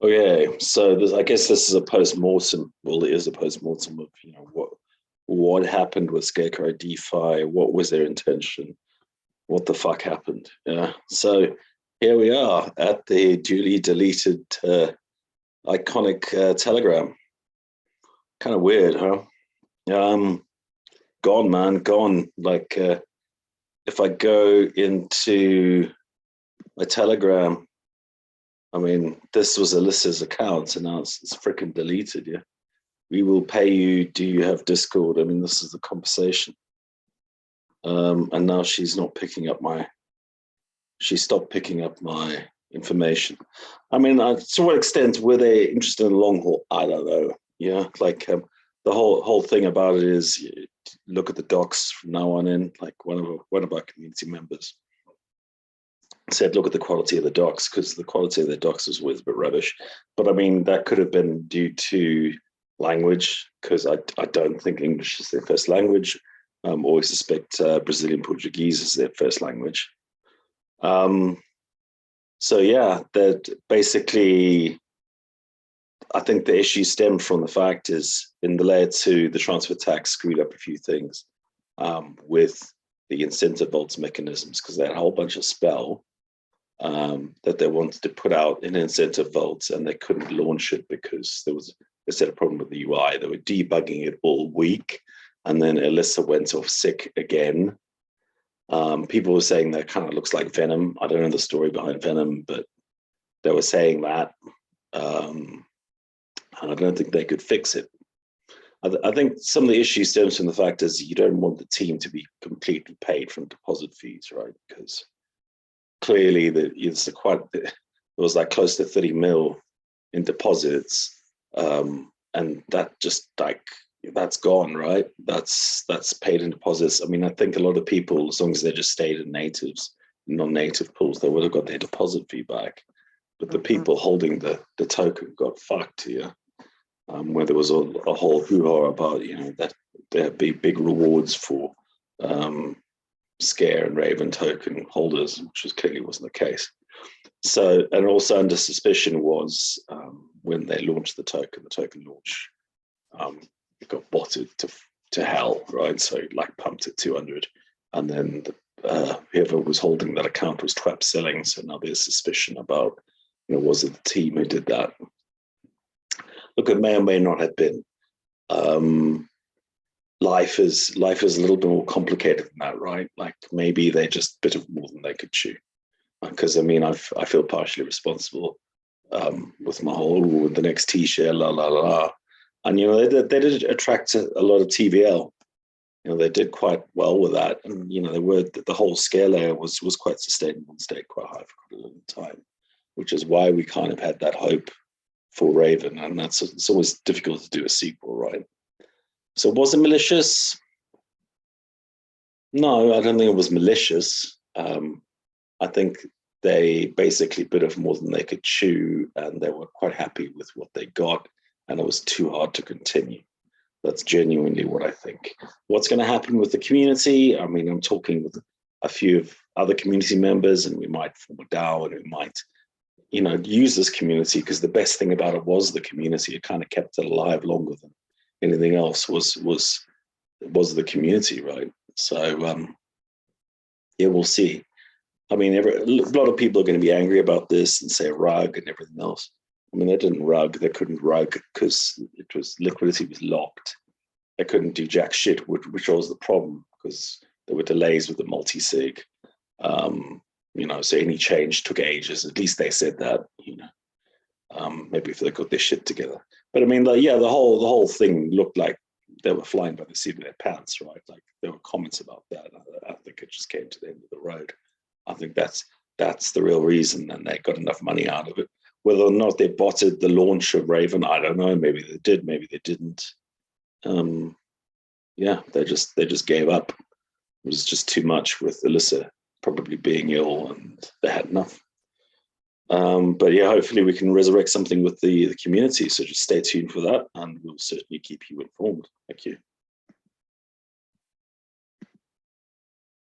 Okay, so I guess this is a post-mortem. Well, it is a post-mortem of what happened with Scarecow DeFi. What was their intention? What the fuck happened? Yeah. So here we are at the duly deleted iconic Telegram. Kind of weird, huh? Gone, man, gone. Like if I go into my Telegram. I mean, this was Alyssa's account, and now it's freaking deleted. Yeah, we will pay you. Do you have Discord? I mean, this is the conversation. And now she's not picking up she stopped picking up my information. I mean, to what extent were they interested in the long haul? I don't know. Yeah, like the whole thing about it is look at the docs from now on in. Like one of our community members said, look at the quality of the docs, because the quality of the docs was always a bit rubbish. But I mean, that could have been due to language, because I don't think English is their first language. Always suspect Brazilian Portuguese is their first language. So yeah, that basically, I think the issue stemmed from the fact is in the layer 2, the transfer tax screwed up a few things with the incentive vaults mechanisms, because they had a whole bunch of spell that they wanted to put out in incentive vaults, and they couldn't launch it because they had a problem with the UI. They were debugging it all week, and then Alyssa went off sick again. People were saying that kind of looks like Venom. I don't know the story behind Venom, but they were saying that, and I don't think they could fix it. I think some of the issues stems from the fact is you don't want the team to be completely paid from deposit fees, right? Because clearly there was like close to 30 mil in deposits, and that just that's gone, right? That's paid in deposits. I mean, I think a lot of people, as long as they just stayed in natives, non-native pools, they would have got their deposit fee back. But the people holding the token got fucked here, where there was a whole hoo-ha about that there'd be big rewards for Scare and Raven token holders, which clearly wasn't the case. So, and also under suspicion was when they launched the token launch, it got botted to hell, right? So like pumped at 200, and then whoever was holding that account was trap selling. So now there's suspicion about, was it the team who did that? Look, it may or may not have been. Life is a little bit more complicated than that, right? Like maybe they just bit of more than they could chew. Because I mean, I feel partially responsible with my with the next T-share, and they did attract a lot of TVL. They did quite well with that, and the whole scale layer was quite sustainable and stayed quite high for quite a long time, which is why we kind of had that hope for Raven, and it's always difficult to do a sequel, right? So was it malicious? No, I don't think it was malicious. I think they basically bit off more than they could chew, and they were quite happy with what they got, and it was too hard to continue. That's genuinely what I think. What's going to happen with the community? I mean, I'm talking with a few of other community members, and we might form a DAO, and we might, use this community, because the best thing about it was the community. It kind of kept it alive longer than anything else was the community, right? So yeah, we'll see. I mean, a lot of people are going to be angry about this and say rug and everything else. I mean, they didn't rug. They couldn't rug because liquidity was locked. They couldn't do jack shit, which was the problem, because there were delays with the multi-sig. So any change took ages. At least they said that. Maybe if they got their shit together. But I mean, the whole thing looked like they were flying by the seat of their pants, right? Like there were comments about that. I think it just came to the end of the road. I think that's the real reason, and they got enough money out of it. Whether or not they botted the launch of Raven, I don't know. Maybe they did, maybe they didn't. Yeah, they just gave up. It was just too much with Alyssa probably being ill, and they had enough. But yeah, hopefully we can resurrect something with the community. So just stay tuned for that, and we'll certainly keep you informed. Thank you.